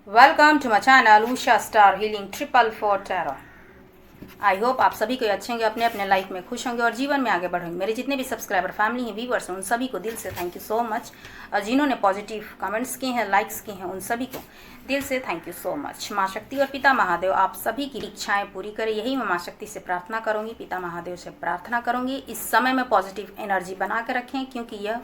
Welcome to my channel Usha star healing 444 tarot. I hope आप सभी को अच्छे होंगे, अपने अपने लाइफ में खुश होंगे और जीवन में आगे बढ़ेंगे। मेरे जितने भी सब्सक्राइबर फैमिली हैं, व्यूवर्स हैं, उन सभी को दिल से थैंक यू सो मच। और जिन्होंने पॉजिटिव कमेंट्स किए हैं, लाइक्स किए हैं, उन सभी को दिल से थैंक यू सो मच। माँ शक्ति और पिता महादेव आप सभी की इच्छाएं पूरी करें, यही मैं माँ शक्ति से प्रार्थना करूंगी, पिता महादेव से प्रार्थना करूंगी। इस समय में पॉजिटिव एनर्जी बना के रखें, क्योंकि यह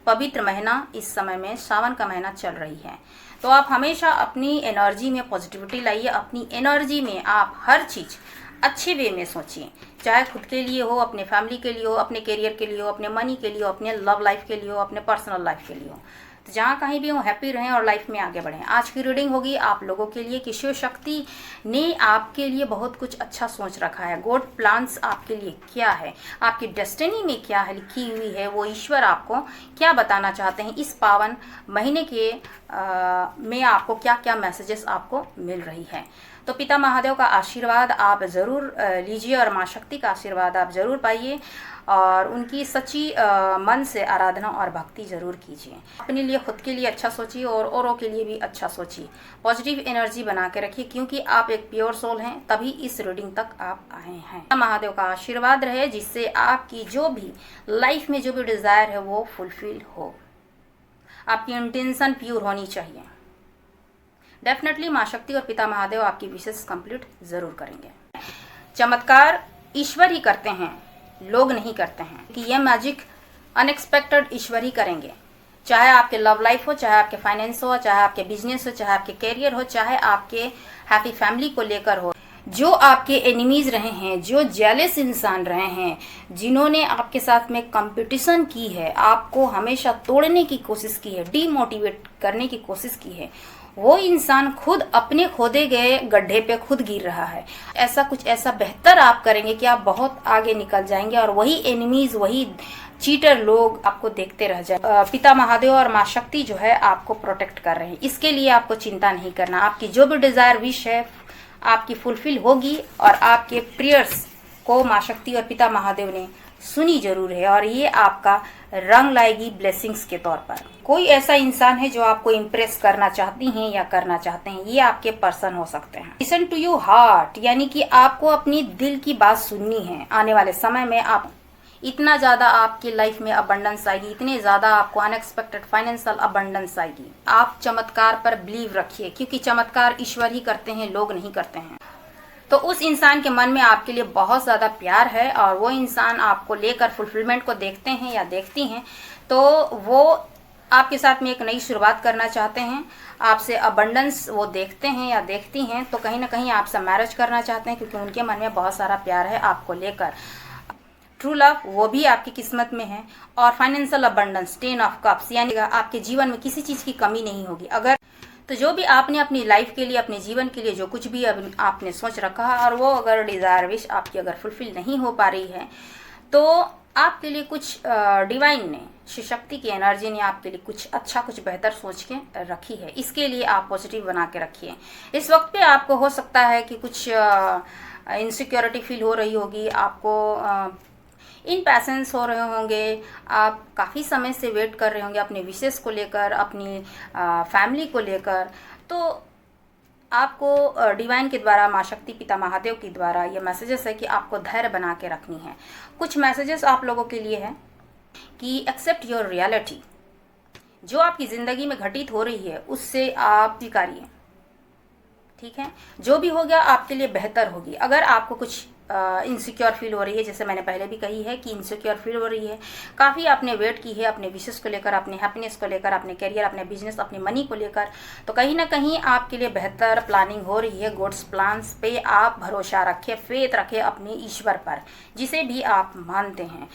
पवित्र महीना इस समय में सावन का महीना चल रही है। तो आप हमेशा अपनी एनर्जी में पॉजिटिविटी लाइए। अपनी एनर्जी में आप हर चीज़ अच्छे वे में सोचिए, चाहे खुद के लिए हो, अपने फैमिली के लिए हो, अपने करियर के लिए हो, अपने मनी के लिए हो, अपने लव लाइफ के लिए हो, अपने पर्सनल लाइफ के लिए हो। तो जहाँ कहीं भी हो हैप्पी रहें और लाइफ में आगे बढ़ें। आज की रीडिंग होगी आप लोगों के लिए कि शिव शक्ति ने आपके लिए बहुत कुछ अच्छा सोच रखा है। गॉड प्लान्स आपके लिए क्या है, आपकी डेस्टिनी में क्या है लिखी हुई है, वो ईश्वर आपको क्या बताना चाहते हैं इस पावन महीने के में आपको क्या क्या मैसेजेस आपको मिल रही है। तो पिता महादेव का आशीर्वाद आप ज़रूर लीजिए और माँ शक्ति का आशीर्वाद आप ज़रूर पाइए और उनकी सच्ची मन से आराधना और भक्ति ज़रूर कीजिए। अपने लिए, खुद के लिए अच्छा सोचिए और औरों के लिए भी अच्छा सोचिए। पॉजिटिव एनर्जी बना के रखिए, क्योंकि आप एक प्योर सोल हैं, तभी इस रीडिंग तक आप आए हैं। महादेव का आशीर्वाद रहे जिससे आपकी जो भी लाइफ में जो भी डिज़ायर है वो फुलफिल हो। आपकी इंटेंशन प्योर होनी चाहिए। डेफिनेटली माँ शक्ति और पिता महादेव आपकी विशेष कंप्लीट जरूर करेंगे। चमत्कार ईश्वर ही करते हैं, लोग नहीं करते हैं। कि यह मैजिक अनएक्सपेक्टेड ईश्वर ही करेंगे। चाहे आपके लव लाइफ हो, चाहे आपके फाइनेंस हो, चाहे आपके बिजनेस हो, चाहे आपके करियर हो, चाहे आपके हैप्पी फैमिली को लेकर हो। जो आपके एनिमीज रहे हैं, जो जेलस इंसान रहे हैं, जिन्होंने आपके साथ में कंपटीशन की है, आपको हमेशा तोड़ने की कोशिश की है, डीमोटिवेट करने की कोशिश की है, वो इंसान खुद अपने खोदे गए गड्ढे पे खुद गिर रहा है। ऐसा कुछ ऐसा बेहतर आप करेंगे कि आप बहुत आगे निकल जाएंगे और वही एनिमीज, वही चीटर लोग आपको देखते रह जाए। पिता महादेव और माँ शक्ति जो है आपको प्रोटेक्ट कर रहे हैं। इसके लिए आपको चिंता नहीं करना। आपकी जो भी डिजायर विश है आपकी फुलफिल होगी और आपके प्रेयर्स को माँ शक्ति और पिता महादेव ने सुनी जरूर है और ये आपका रंग लाएगी ब्लेसिंग्स के तौर पर। कोई ऐसा इंसान है जो आपको इम्प्रेस करना चाहती हैं या करना चाहते हैं, ये आपके पर्सन हो सकते हैं। लिसन टू यू हार्ट, यानी कि आपको अपनी दिल की बात सुननी है। आने वाले समय में आप इतना ज्यादा आपकी लाइफ में अबंडेंस आएगी, इतने ज्यादा आपको अनएक्सपेक्टेड फाइनेंशियल अबंडेंस आएगी। आप चमत्कार पर बिलीव रखिए, क्योंकि चमत्कार ईश्वर ही करते हैं, लोग नहीं करते हैं। तो उस इंसान के मन में आपके लिए बहुत ज़्यादा प्यार है और वो इंसान आपको लेकर फुलफिलमेंट को देखते हैं या देखती हैं, तो वो आपके साथ में एक नई शुरुआत करना चाहते हैं। आपसे अबंडेंस वो देखते हैं या देखती हैं, तो कहीं ना कहीं आपसे मैरिज करना चाहते हैं, क्योंकि उनके मन में बहुत सारा प्यार है आपको लेकर। ट्रू लव वो भी आपकी किस्मत में है। और फाइनेंशियल अबंडेंस, 10 ऑफ कप्स, यानी आपके जीवन में किसी चीज़ की कमी नहीं होगी। अगर तो जो भी आपने अपनी लाइफ के लिए, अपने जीवन के लिए जो कुछ भी आपने सोच रखा है और वो अगर डिज़ायर विश आपकी अगर फुलफिल नहीं हो पा रही है, तो आपके लिए कुछ डिवाइन ने, शिव शक्ति की एनर्जी ने आपके लिए कुछ अच्छा, कुछ बेहतर सोच के रखी है। इसके लिए आप पॉजिटिव बना के रखिए। इस वक्त पे आपको हो सकता है कि कुछ इनसिक्योरिटी फील हो रही होगी, आपको इनपैशंस हो रहे होंगे, आप काफ़ी समय से वेट कर रहे होंगे अपने विशेष को लेकर, अपनी फैमिली को लेकर। तो आपको डिवाइन के द्वारा, माँ शक्ति पिता महादेव के द्वारा ये मैसेजेस है कि आपको धैर्य बना के रखनी है। कुछ मैसेजेस आप लोगों के लिए है कि एक्सेप्ट योर रियलिटी। जो आपकी ज़िंदगी में घटित हो रही है उससे आप स्वीकारिए, ठीक है। जो भी हो गया आपके लिए बेहतर होगी। अगर आपको कुछ इनसिक्योर फील हो रही है, जैसे मैंने पहले भी कही है कि इनसिक्योर फील हो रही है, काफ़ी आपने वेट की है अपने विशेष को लेकर, अपने हैप्पीनेस को लेकर, अपने करियर, अपने बिजनेस, अपनी मनी को लेकर, तो कहीं ना कहीं आपके लिए बेहतर प्लानिंग हो रही है। गॉड्स प्लान्स पे आप भरोसा रखें, फेथ रखें अपने ईश्वर पर, जिसे भी आप मानते हैं।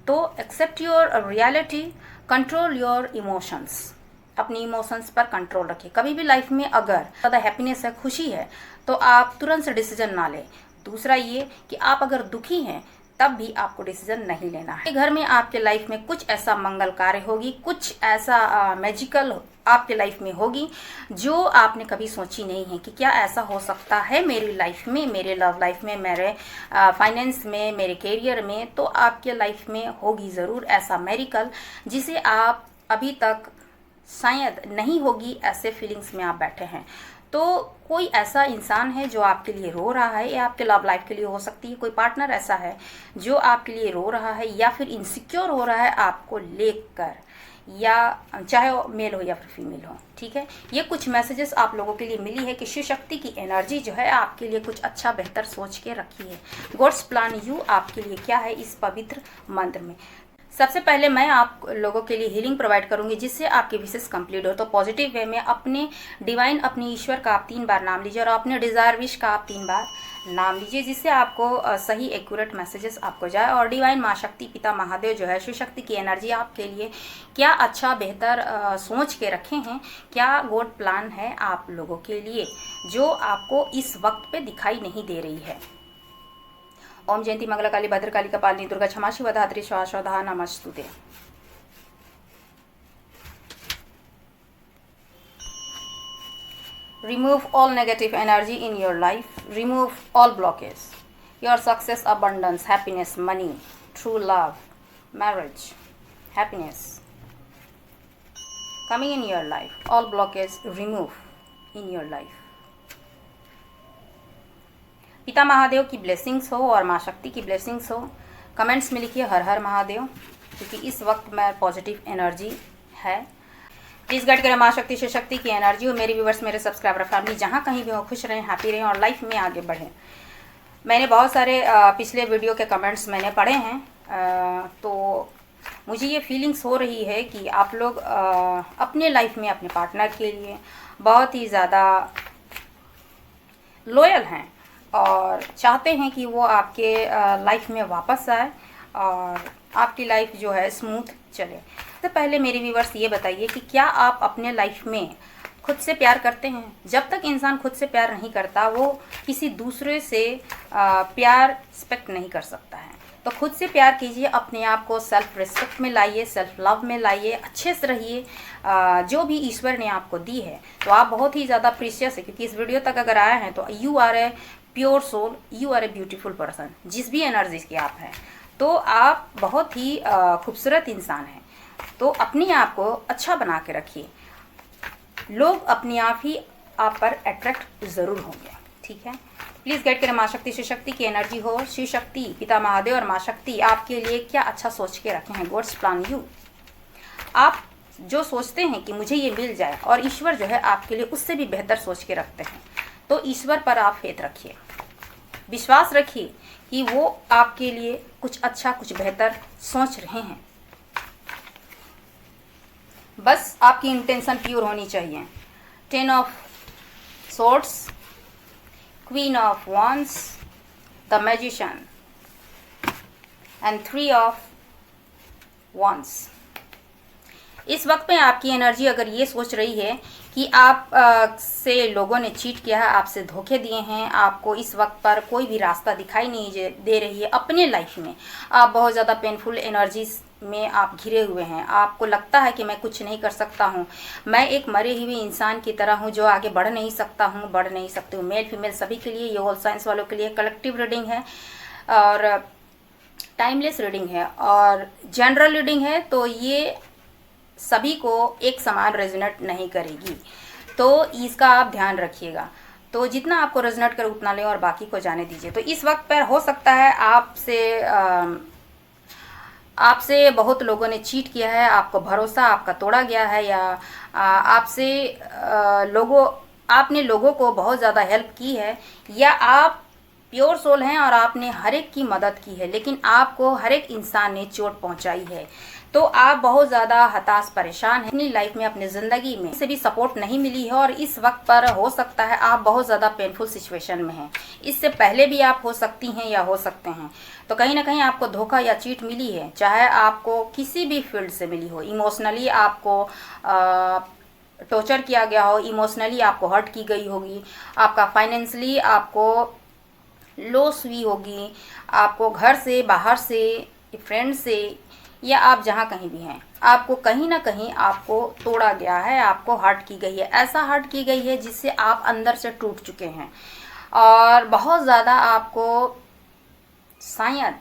तो accept your reality, control your emotions. अपनी इमोशंस पर कंट्रोल रखिए। कभी भी लाइफ में अगर ज़्यादा हैप्पीनेस है, खुशी है, तो आप तुरंत से डिसीजन ना लें। दूसरा ये कि आप अगर दुखी हैं तब भी आपको डिसीजन नहीं लेना है। घर में आपके लाइफ में कुछ ऐसा मंगल कार्य होगी, कुछ ऐसा मैजिकल आपके लाइफ में होगी जो आपने कभी सोची नहीं है कि क्या ऐसा हो सकता है मेरी लाइफ में, मेरे लव लाइफ में, मेरे फाइनेंस में, मेरे करियर में। तो आपके लाइफ में होगी ज़रूर ऐसा मेरिकल जिसे आप अभी तक शायद नहीं होगी, ऐसे फीलिंग्स में आप बैठे हैं। तो कोई ऐसा इंसान है जो आपके लिए रो रहा है, या आपके लव लाइफ के लिए हो सकती है कोई पार्टनर ऐसा है जो आपके लिए रो रहा है या फिर इनसिक्योर हो रहा है आपको लेकर, या चाहे वो मेल हो या फिर फीमेल हो। ठीक है, ये कुछ मैसेजेस आप लोगों के लिए मिली है कि शिव शक्ति की एनर्जी जो है आपके लिए कुछ अच्छा बेहतर सोच के रखी है। गॉड्स प्लान यू आपके लिए क्या है इस पवित्र मंत्र में। सबसे पहले मैं आप लोगों के लिए हीलिंग प्रोवाइड करूंगी जिससे आपकी विशेष कंप्लीट हो। तो पॉजिटिव वे में अपने डिवाइन, अपने ईश्वर का आप 3 बार नाम लीजिए और अपने डिज़ायर विश का आप 3 बार नाम लीजिए, जिससे आपको सही एक्यूरेट मैसेजेस आपको जाए। और डिवाइन माँ शक्ति, पिता महादेव जो है, शिव शक्ति की एनर्जी आपके लिए क्या अच्छा बेहतर सोच के रखे हैं, क्या गॉड प्लान है आप लोगों के लिए जो आपको इस वक्त पे दिखाई नहीं दे रही है। ओम जयंती मंगला काली भद्रकाली कपालिनी दुर्गा क्षमा शिवा धात्री स्वाहा नमस्तुते। Remove all negative energy in your life. Remove all blockages. Your success, abundance, happiness, money, true love, marriage, happiness coming in your life. All blockages remove in your life. पिता महादेव की ब्लेसिंग्स हो और माँ शक्ति की ब्लेसिंग्स हो। Comments में लिखिए हर हर महादेव, क्योंकि इस वक्त में पॉजिटिव एनर्जी है। प्लीज़ गाइड करें माँ शक्ति शिव शक्ति की एनर्जी हो। मेरे व्यूवर्स, मेरे सब्सक्राइबर फैमिली जहाँ कहीं भी हो, खुश रहें, हैप्पी रहें और लाइफ में आगे बढ़ें। मैंने बहुत सारे पिछले वीडियो के कमेंट्स मैंने पढ़े हैं, तो मुझे ये फीलिंग्स हो रही है कि आप लोग अपने लाइफ में अपने पार्टनर के लिए बहुत ही ज़्यादा लॉयल हैं और चाहते हैं कि वो आपके लाइफ में वापस आए और आपकी लाइफ जो है स्मूथ चले। तो पहले मेरे व्यूवर्स ये बताइए कि क्या आप अपने लाइफ में खुद से प्यार करते हैं? जब तक इंसान खुद से प्यार नहीं करता वो किसी दूसरे से प्यार एक्सपेक्ट नहीं कर सकता है। तो खुद से प्यार कीजिए, अपने आप को सेल्फ रिस्पेक्ट में लाइए, सेल्फ लव में लाइए, अच्छे से रहिए। जो भी ईश्वर ने आपको दी है तो आप बहुत ही ज़्यादा प्रीशियस है, क्योंकि इस वीडियो तक अगर आए हैं तो you are a pure soul, you are a beautiful person. जिस भी एनर्जी के आप हैं तो आप बहुत ही खूबसूरत इंसान हैं। तो अपने आप को अच्छा बना के रखिए, लोग अपने आप ही आप पर अट्रैक्ट ज़रूर होंगे। ठीक है, प्लीज़ गाइड करें माँ शक्ति शिव शक्ति की एनर्जी हो। शिव शक्ति, पिता महादेव और माँ शक्ति आपके लिए क्या अच्छा सोच के रखे हैं। गॉड्स प्लान यू, आप जो सोचते हैं कि मुझे ये मिल जाए और ईश्वर जो है आपके लिए उससे भी बेहतर सोच के रखते हैं। तो ईश्वर पर आप फेथ रखिए, विश्वास रखिए कि वो आपके लिए कुछ अच्छा कुछ बेहतर सोच रहे हैं। बस आपकी इंटेंशन प्योर होनी चाहिए। 10 of swords, queen of wands, the magician and 3 of wands। इस वक्त में आपकी एनर्जी अगर ये सोच रही है कि आप से लोगों ने चीट किया है, आपसे धोखे दिए हैं, आपको इस वक्त पर कोई भी रास्ता दिखाई नहीं दे रही है अपने लाइफ में, आप बहुत ज़्यादा पेनफुल एनर्जीज में आप घिरे हुए हैं, आपको लगता है कि मैं कुछ नहीं कर सकता हूँ, मैं एक मरे हुए इंसान की तरह हूँ जो आगे बढ़ नहीं सकता हूँ, बढ़ नहीं सकती हूँ। मेल फीमेल सभी के लिए, ये ऑल साइंस वालों के लिए कलेक्टिव रीडिंग है और टाइमलेस रीडिंग है और जनरल रीडिंग है, तो ये सभी को एक समान रेजोनेट नहीं करेगी, तो इसका आप ध्यान रखिएगा। तो जितना आपको रेजोनेट करे उतना लें और बाकी को जाने दीजिए। तो इस वक्त पर हो सकता है आपसे बहुत लोगों ने चीट किया है, आपको भरोसा आपका तोड़ा गया है, या आपने लोगों को बहुत ज़्यादा हेल्प की है, या आप प्योर सोल हैं और आपने हर एक की मदद की है, लेकिन आपको हर एक इंसान ने चोट पहुंचाई है। तो आप बहुत ज़्यादा हताश परेशान हैं अपनी लाइफ में, अपनी ज़िंदगी में से भी सपोर्ट नहीं मिली है और इस वक्त पर हो सकता है आप बहुत ज़्यादा पेनफुल सिचुएशन में हैं। इससे पहले भी आप हो सकती हैं या हो सकते हैं। तो कहीं ना कहीं आपको धोखा या चीट मिली है, चाहे आपको किसी भी फील्ड से मिली हो। इमोशनली आपको टॉर्चर किया गया हो, इमोशनली आपको हर्ट की गई होगी, आपका फाइनेंशियली आपको लॉस हुई होगी, आपको घर से, बाहर से, फ्रेंड से, या आप जहाँ कहीं भी हैं, आपको कहीं ना कहीं आपको तोड़ा गया है, आपको हर्ट की गई है। ऐसा हर्ट की गई है जिससे आप अंदर से टूट चुके हैं और बहुत ज़्यादा आपको शायद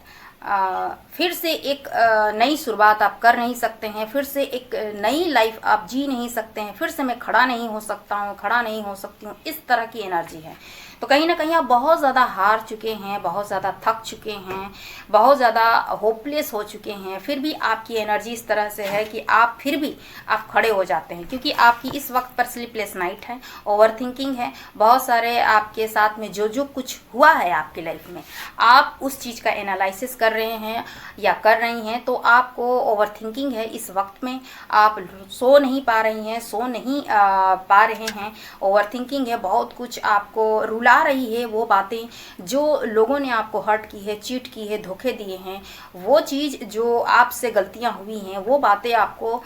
फिर से एक नई शुरुआत आप कर नहीं सकते हैं, फिर से एक नई लाइफ आप जी नहीं सकते हैं, फिर से मैं खड़ा नहीं हो सकता हूँ, खड़ा नहीं हो सकती हूँ, इस तरह की एनर्जी है। तो कहीं ना कहीं आप बहुत ज़्यादा हार चुके हैं, बहुत ज़्यादा थक चुके हैं, बहुत ज़्यादा होपलेस हो चुके हैं, फिर भी आपकी एनर्जी इस तरह से है कि आप फिर भी आप खड़े हो जाते हैं, क्योंकि आपकी इस वक्त पर स्लीपलेस नाइट है, ओवर थिंकिंग है, बहुत सारे आपके साथ में जो जो कुछ हुआ है आपकी लाइफ में, आप उस चीज़ का एनालिसिस कर रहे हैं या कर रही हैं, तो आपको ओवर थिंकिंग है इस वक्त में, आप सो नहीं पा रही हैं, सो नहीं पा रहे हैं, ओवर थिंकिंग है, बहुत कुछ आपको रुला रही है, वो बातें जो लोगों ने आपको हर्ट की है, चीट की है, धोखे दिए हैं, वो चीज़ जो आपसे गलतियां हुई हैं, वो बातें आपको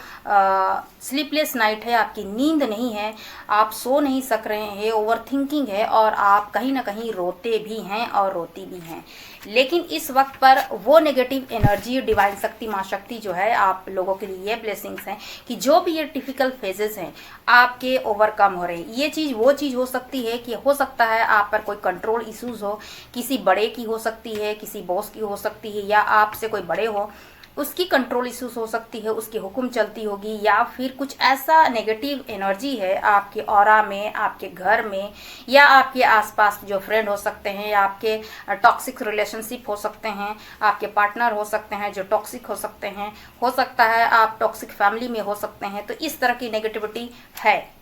स्लीपलेस नाइट है, आपकी नींद नहीं है, आप सो नहीं सक रहे हैं, ओवर थिंकिंग है, और आप कहीं ना कहीं रोते भी हैं और रोती भी हैं। लेकिन इस वक्त पर वो नेगेटिव एनर्जी, डिवाइन शक्ति, माँ शक्ति जो है आप लोगों के लिए ये ब्लेसिंग्स हैं कि जो भी ये डिफिकल्ट फेजेस हैं आपके ओवरकम हो रहे हैं। ये चीज़ वो चीज़ हो सकती है कि हो सकता है आप पर कोई कंट्रोल इश्यूज हो, किसी बड़े की हो सकती है, किसी बॉस की हो सकती है, या आपसे कोई बड़े हो उसकी कंट्रोल इश्यूज हो सकती है, उसकी हुक्म चलती होगी, या फिर कुछ ऐसा नेगेटिव एनर्जी है आपके ऑरा में, आपके घर में, या आपके आसपास जो फ्रेंड हो सकते हैं, या आपके टॉक्सिक रिलेशनशिप हो सकते हैं, आपके पार्टनर हो सकते हैं जो टॉक्सिक हो सकते हैं, हो सकता है आप टॉक्सिक फैमिली में हो सकते हैं। तो इस तरह की नेगेटिविटी है।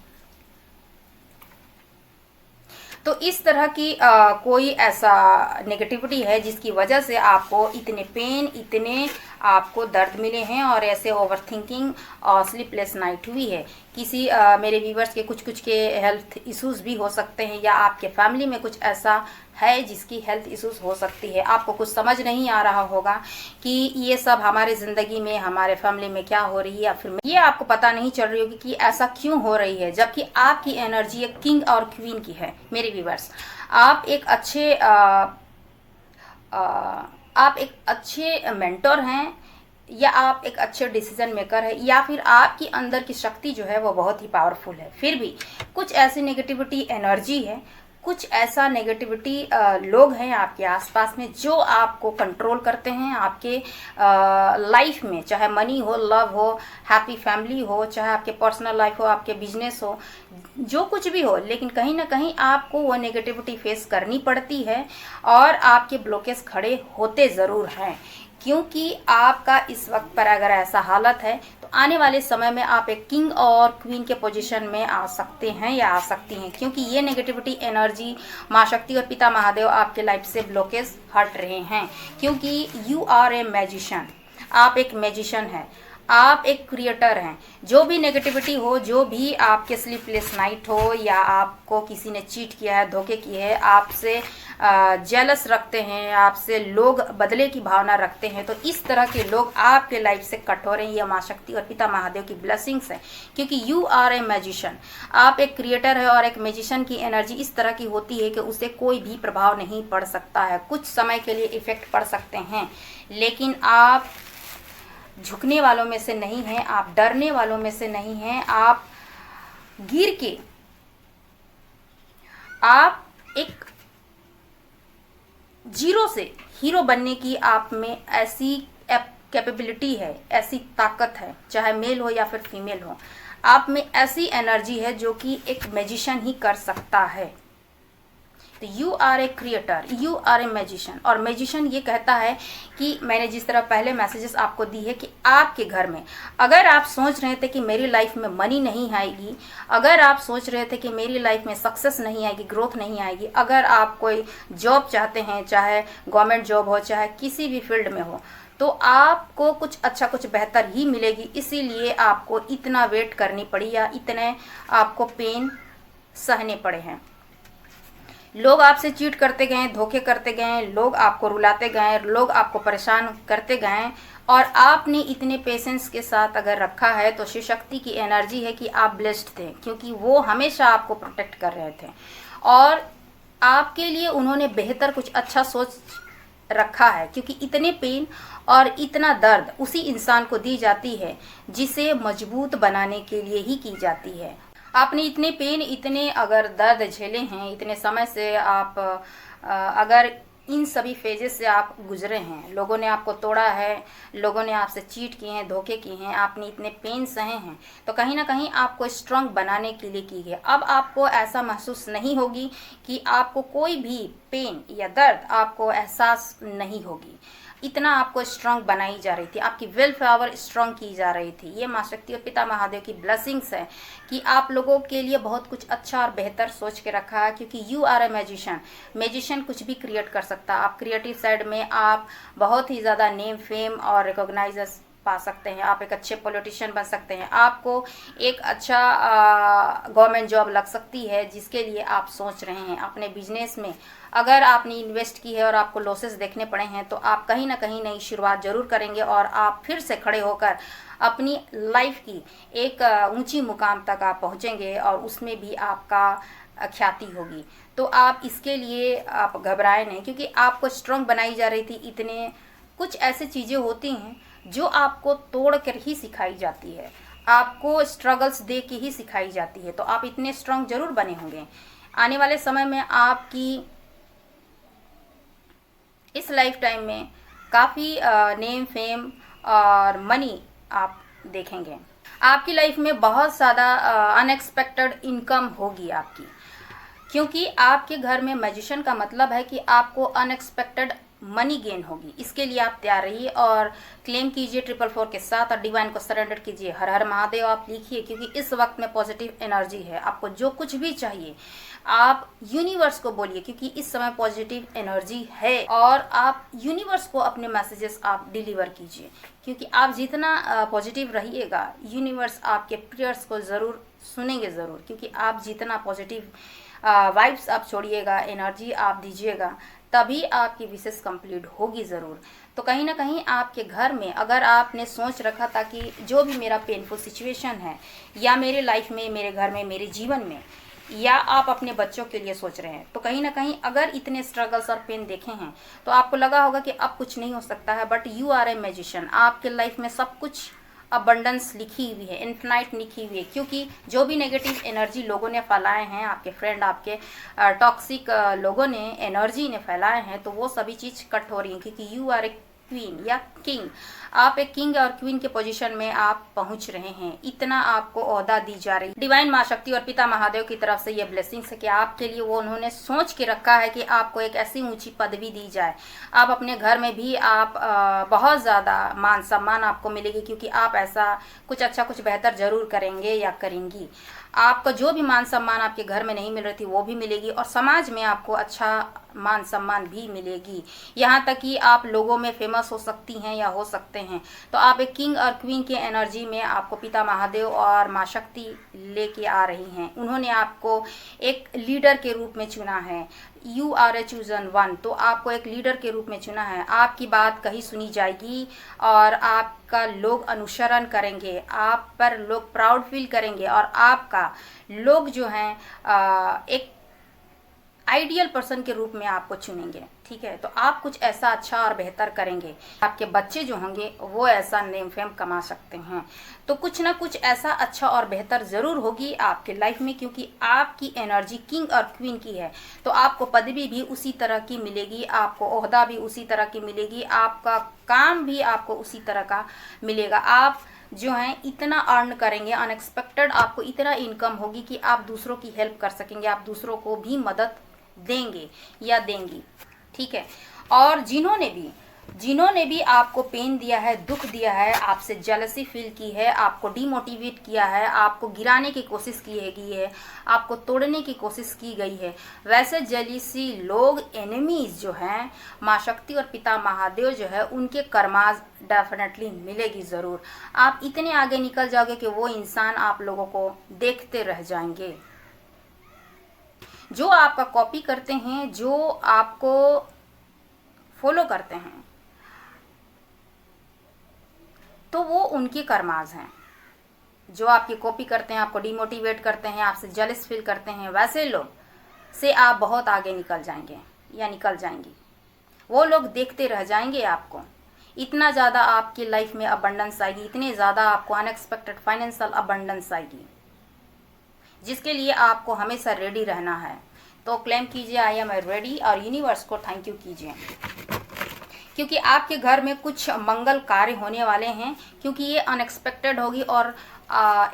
तो इस तरह की कोई ऐसा नेगेटिविटी है जिसकी वजह से आपको इतने पेन, इतने आपको दर्द मिले हैं, और ऐसे ओवर थिंकिंग और स्लीपलेस नाइट हुई है। किसी मेरे व्यूवर्स के कुछ के हेल्थ इश्यूज भी हो सकते हैं, या आपके फैमिली में कुछ ऐसा है जिसकी हेल्थ इश्यूज हो सकती है। आपको कुछ समझ नहीं आ रहा होगा कि ये सब हमारे ज़िंदगी में, हमारे फैमिली में क्या हो रही है, या फिर ये आपको पता नहीं चल रही होगी कि ऐसा क्यों हो रही है, जबकि आपकी एनर्जी एक किंग और क्वीन की है। मेरे व्यूवर्स, आप एक अच्छे मेंटर हैं, या आप एक अच्छे डिसीजन मेकर है, या फिर आपकी अंदर की शक्ति जो है वो बहुत ही पावरफुल है। फिर भी कुछ ऐसी नेगेटिविटी एनर्जी है, कुछ ऐसा नेगेटिविटी लोग हैं आपके आसपास में जो आपको कंट्रोल करते हैं आपके लाइफ में, चाहे मनी हो, लव हो, हैप्पी फैमिली हो, चाहे आपके पर्सनल लाइफ हो, आपके बिजनेस हो, जो कुछ भी हो। लेकिन कहीं ना कहीं आपको वो नेगेटिविटी फेस करनी पड़ती है, और आपके ब्लॉकेज खड़े होते ज़रूर हैं, क्योंकि आपका इस वक्त पर अगर ऐसा हालत है तो आने वाले समय में आप एक किंग और क्वीन के पोजीशन में आ सकते हैं या आ सकती हैं, क्योंकि ये नेगेटिविटी एनर्जी, माँ शक्ति और पिता महादेव आपके लाइफ से ब्लॉकेज हट रहे हैं, क्योंकि यू आर ए मैजिशियन, आप एक मैजिशियन हैं, आप एक क्रिएटर हैं। जो भी नेगेटिविटी हो, जो भी आपके स्लीपलेस नाइट हो, या आपको किसी ने चीट किया है, धोखे किए है, आपसे जेलस रखते हैं, आपसे लोग बदले की भावना रखते हैं, तो इस तरह के लोग आपके लाइफ से कट हो रहे हैं। ये माँ शक्ति और पिता महादेव की ब्लेसिंग्स है, क्योंकि यू आर ए मैजिशियन, आप एक क्रिएटर है, और एक मैजिशियन की एनर्जी इस तरह की होती है कि उसे कोई भी प्रभाव नहीं पड़ सकता है। कुछ समय के लिए इफेक्ट पड़ सकते हैं, लेकिन आप झुकने वालों में से नहीं हैं, आप डरने वालों में से नहीं हैं, आप गिर के आप एक जीरो से हीरो बनने की आप में ऐसी कैपेबिलिटी है, ऐसी ताकत है, चाहे मेल हो या फिर फीमेल हो, आप में ऐसी एनर्जी है जो कि एक मैजिशियन ही कर सकता है। तो you are a creator, you are a magician. और मैजिशियन ये कहता है कि मैंने जिस तरह पहले मैसेजेस आपको दी है कि आपके घर में अगर आप सोच रहे थे कि मेरी लाइफ में मनी नहीं आएगी, अगर आप सोच रहे थे कि मेरी लाइफ में सक्सेस नहीं आएगी, ग्रोथ नहीं आएगी, अगर आप कोई जॉब चाहते हैं, चाहे गवर्नमेंट जॉब हो, चाहे किसी भी फील्ड में हो, तो आपको कुछ अच्छा, कुछ बेहतर ही मिलेगी। इसीलिए आपको इतना वेट करनी पड़ी, या इतने आपको पेन सहने पड़े हैं। लोग आपसे चीट करते गए, धोखे करते गए, लोग आपको रुलाते गए, लोग आपको परेशान करते गए, और आपने इतने पेशेंस के साथ अगर रखा है, तो शिव शक्ति की एनर्जी है कि आप ब्लेस्ड थे, क्योंकि वो हमेशा आपको प्रोटेक्ट कर रहे थे, और आपके लिए उन्होंने बेहतर कुछ अच्छा सोच रखा है, क्योंकि इतने पेन और इतना दर्द उसी इंसान को दी जाती है जिसे मजबूत बनाने के लिए ही की जाती है। आपने इतने पेन, इतने अगर दर्द झेले हैं, इतने समय से आप अगर इन सभी फेजेस से आप गुजरे हैं। लोगों ने आपको तोड़ा है, लोगों ने आपसे चीट किए हैं, धोखे किए हैं, आपने इतने पेन सहे हैं, तो कहीं ना कहीं आपको स्ट्रांग बनाने के लिए की है। अब आपको ऐसा महसूस नहीं होगी कि आपको कोई भी पेन या दर्द आपको एहसास नहीं होगी। इतना आपको स्ट्रांग बनाई जा रही थी, आपकी विल पावर स्ट्रांग की जा रही थी। ये माँ शक्ति और पिता महादेव की ब्लेसिंग्स है कि आप लोगों के लिए बहुत कुछ अच्छा और बेहतर सोच के रखा है, क्योंकि you are a magician. Magician कुछ भी क्रिएट कर सकता है। आप क्रिएटिव साइड में आप बहुत ही ज़्यादा नेम, फेम और रिकॉग्नाइजेस पा सकते हैं। आप एक अच्छे पॉलिटिशियन बन सकते हैं। आपको एक अच्छा गवर्नमेंट जॉब लग सकती है जिसके लिए आप सोच रहे हैं। अपने बिजनेस में अगर आपने इन्वेस्ट की है और आपको लॉसेस देखने पड़े हैं, तो आप कहीं ना कहीं नई शुरुआत जरूर करेंगे और आप फिर से खड़े होकर अपनी लाइफ की एक ऊंची मुकाम तक आप पहुंचेंगे और उसमें भी आपका ख्याति होगी। तो आप इसके लिए आप घबराए नहीं, क्योंकि आपको स्ट्रांग बनाई जा रही थी। इतने कुछ ऐसी चीज़ें होती हैं जो आपको तोड़ कर ही सिखाई जाती है, आपको स्ट्रगल्स दे के ही सिखाई जाती है। तो आप इतने स्ट्रांग जरूर बने होंगे। आने वाले समय में आपकी इस लाइफ टाइम में काफ़ी नेम, फेम और मनी आप देखेंगे। आपकी लाइफ में बहुत ज़्यादा अनएक्सपेक्टेड इनकम होगी आपकी, क्योंकि आपके घर में मैजिशियन का मतलब है कि आपको अनएक्सपेक्टेड मनी गेन होगी। इसके लिए आप तैयार रहिए और क्लेम कीजिए 444 के साथ और डिवाइन को सरेंडर कीजिए। हर हर महादेव आप लिखिए, क्योंकि इस वक्त में पॉजिटिव एनर्जी है। आपको जो कुछ भी चाहिए आप यूनिवर्स को बोलिए, क्योंकि इस समय पॉजिटिव एनर्जी है। और आप यूनिवर्स को अपने मैसेजेस आप डिलीवर कीजिए, क्योंकि आप जितना पॉजिटिव रहिएगा यूनिवर्स आपके प्रेयर्स को ज़रूर सुनेंगे ज़रूर, क्योंकि आप जितना पॉजिटिव वाइब्स आप छोड़िएगा, एनर्जी आप दीजिएगा, तभी आपकी विशेष कंप्लीट होगी ज़रूर। तो कहीं ना कहीं आपके घर में अगर आपने सोच रखा था कि जो भी मेरा पेनफुल सिचुएशन है या मेरे लाइफ में, मेरे घर में, मेरे जीवन में, या आप अपने बच्चों के लिए सोच रहे हैं, तो कहीं ना कहीं अगर इतने स्ट्रगल्स और पेन देखे हैं तो आपको लगा होगा कि अब कुछ नहीं हो सकता है। But you are a magician. आपके लाइफ में सब कुछ अबंडेंस लिखी हुई है, इन्फिनाइट लिखी हुई है, क्योंकि जो भी नेगेटिव एनर्जी लोगों ने फैलाए हैं, आपके फ्रेंड, आपके टॉक्सिक लोगों ने एनर्जी ने फैलाए हैं, तो वो सभी चीज़ कट हो रही है, क्योंकि यू आर ए क्वीन या किंग। आप एक किंग और क्वीन के पोजीशन में आप पहुंच रहे हैं। इतना आपको ओहदा दी जा रही है डिवाइन माँ शक्ति और पिता महादेव की तरफ से। ये ब्लेसिंग्स है कि आपके लिए वो उन्होंने सोच के रखा है कि आपको एक ऐसी ऊंची पदवी दी जाए। आप अपने घर में भी आप बहुत ज़्यादा मान सम्मान आपको मिलेगी, क्योंकि आप ऐसा कुछ अच्छा, कुछ बेहतर जरूर करेंगे या करेंगी। आपको जो भी मान सम्मान आपके घर में नहीं मिल रही थी वो भी मिलेगी, और समाज में आपको अच्छा मान सम्मान भी मिलेगी। यहाँ तक कि आप लोगों में फेमस हो सकती हैं या हो सकते हैं। तो आप एक किंग और क्वीन के एनर्जी में आपको पिता महादेव और माँ शक्ति लेके आ रही हैं। उन्होंने आपको एक लीडर के रूप में चुना है। You are a chosen one. तो आपको एक लीडर के रूप में चुना है। आपकी बात कहीं सुनी जाएगी और आपका लोग अनुसरण करेंगे, आप पर लोग प्राउड फील करेंगे, और आपका लोग जो हैं एक आइडियल पर्सन के रूप में आपको चुनेंगे। ठीक है, तो आप कुछ ऐसा अच्छा और बेहतर करेंगे। आपके बच्चे जो होंगे वो ऐसा नेम फेम कमा सकते हैं। तो कुछ ना कुछ ऐसा अच्छा और बेहतर ज़रूर होगी आपके लाइफ में, क्योंकि आपकी एनर्जी किंग और क्वीन की है। तो आपको पदवी भी उसी तरह की मिलेगी, आपको ओहदा भी उसी तरह की मिलेगी, आपका काम भी आपको उसी तरह का मिलेगा। आप जो हैं इतना अर्न करेंगे, अनएक्सपेक्टेड आपको इतना इनकम होगी कि आप दूसरों की हेल्प कर सकेंगे, आप दूसरों को भी मदद देंगे या देंगी। ठीक है, और जिन्होंने भी आपको पेन दिया है, दुख दिया है, आपसे जेलसी फील की है, आपको डिमोटिवेट किया है, आपको गिराने की कोशिश की है, आपको तोड़ने की कोशिश की गई है, वैसे जेलिसी लोग, एनिमीज जो हैं, माँ शक्ति और पिता महादेव जो है, उनके कर्माज डेफिनेटली मिलेगी ज़रूर। आप इतने आगे निकल जाओगे कि वो इंसान आप लोगों को देखते रह जाएंगे। जो आपका कॉपी करते हैं, जो आपको फॉलो करते हैं, तो वो उनकी कर्माज हैं। जो आपकी कॉपी करते हैं, आपको डिमोटिवेट करते हैं, आपसे जेलस फील करते हैं, वैसे लोग से आप बहुत आगे निकल जाएंगे या निकल जाएंगी। वो लोग देखते रह जाएंगे आपको। इतना ज़्यादा आपकी लाइफ में अबंडेंस आएगी, इतने ज़्यादा आपको अनएक्सपेक्टेड फाइनेंशियल अबंडेंस आएगी, जिसके लिए आपको हमेशा रेडी रहना है। तो क्लेम कीजिए आई एम रेडी और यूनिवर्स को थैंक यू कीजिए, क्योंकि आपके घर में कुछ मंगल कार्य होने वाले हैं, क्योंकि ये अनएक्सपेक्टेड होगी। और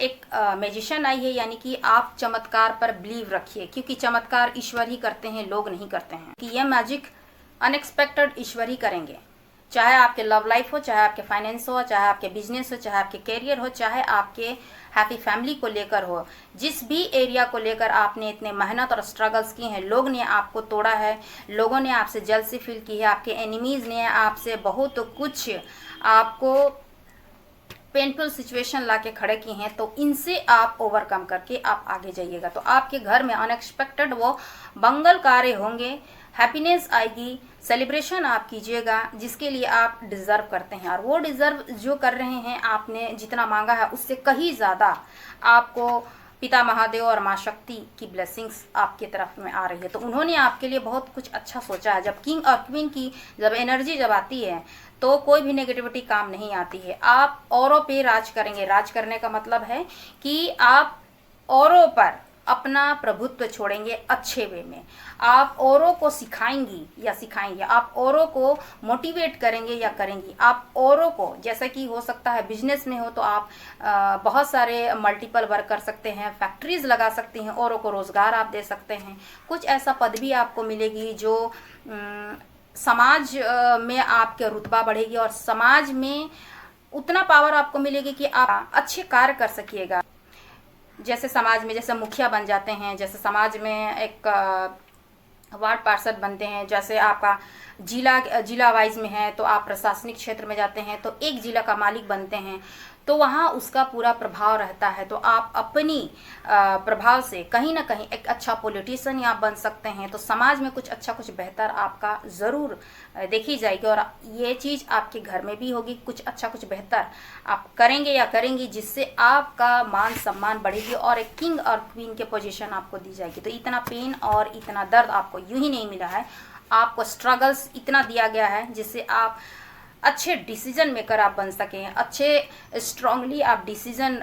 एक मैजिशियन आई है, यानी कि आप चमत्कार पर बिलीव रखिए, क्योंकि चमत्कार ईश्वर ही करते हैं, लोग नहीं करते हैं। कि ये मैजिक अनएक्सपेक्टेड ईश्वर ही करेंगे, चाहे आपके लव लाइफ हो, चाहे आपके फाइनेंस हो, चाहे आपके बिजनेस हो, चाहे आपके कैरियर हो, चाहे आपके हैप्पी फैमिली को लेकर हो। जिस भी एरिया को लेकर आपने इतने मेहनत और स्ट्रगल्स की हैं, लोग ने आपको तोड़ा है, लोगों ने आपसे जेलसी फील की है, आपके एनिमीज़ ने आपसे बहुत कुछ आपको पेनफुल सिचुएशन ला के खड़े की हैं, तो इनसे आप ओवरकम करके आप आगे जाइएगा। तो आपके घर में अनएक्सपेक्टेड वो मंगल कार्य होंगे, हैप्पीनेस आएगी, सेलिब्रेशन आप कीजिएगा, जिसके लिए आप डिज़र्व करते हैं। और वो डिज़र्व जो कर रहे हैं, आपने जितना मांगा है उससे कहीं ज़्यादा आपको पिता महादेव और माँ शक्ति की ब्लेसिंग्स आपकी तरफ में आ रही है। तो उन्होंने आपके लिए बहुत कुछ अच्छा सोचा है। जब किंग और क्वीन की जब एनर्जी जब आती है, तो कोई भी नेगेटिविटी काम नहीं आती है। आप औरों पे राज करेंगे। राज करने का मतलब है कि आप औरों पर अपना प्रभुत्व छोड़ेंगे अच्छे वे में। आप औरों को सिखाएंगी या सिखाएंगे, आप औरों को मोटिवेट करेंगे या करेंगी। आप औरों को, जैसा कि हो सकता है बिजनेस में हो तो आप बहुत सारे मल्टीपल वर्क कर सकते हैं, फैक्ट्रीज लगा सकती हैं, औरों को रोज़गार आप दे सकते हैं। कुछ ऐसा पदवी आपको मिलेगी जो समाज में आपके रुतबा बढ़ेगी और समाज में उतना पावर आपको मिलेगी कि आप अच्छे कार्य कर सकिएगा। जैसे समाज में जैसे मुखिया बन जाते हैं, जैसे समाज में एक वार्ड पार्षद बनते हैं, जैसे आपका जिला वाइज में है तो आप प्रशासनिक क्षेत्र में जाते हैं तो एक जिला का मालिक बनते हैं, तो वहाँ उसका पूरा प्रभाव रहता है। तो आप अपनी प्रभाव से कहीं ना कहीं एक अच्छा पॉलिटिशियन आप बन सकते हैं। तो समाज में कुछ अच्छा कुछ बेहतर आपका ज़रूर देखी जाएगी और ये चीज़ आपके घर में भी होगी। कुछ अच्छा कुछ बेहतर आप करेंगे या करेंगी, जिससे आपका मान सम्मान बढ़ेगी और एक किंग और क्वीन के पोजीशन आपको दी जाएगी। तो इतना पेन और इतना दर्द आपको यूं ही नहीं मिला है, आपको स्ट्रगल्स इतना दिया गया है जिससे आप अच्छे डिसीजन मेकर आप बन सकें, अच्छे स्ट्रांगली आप डिसीजन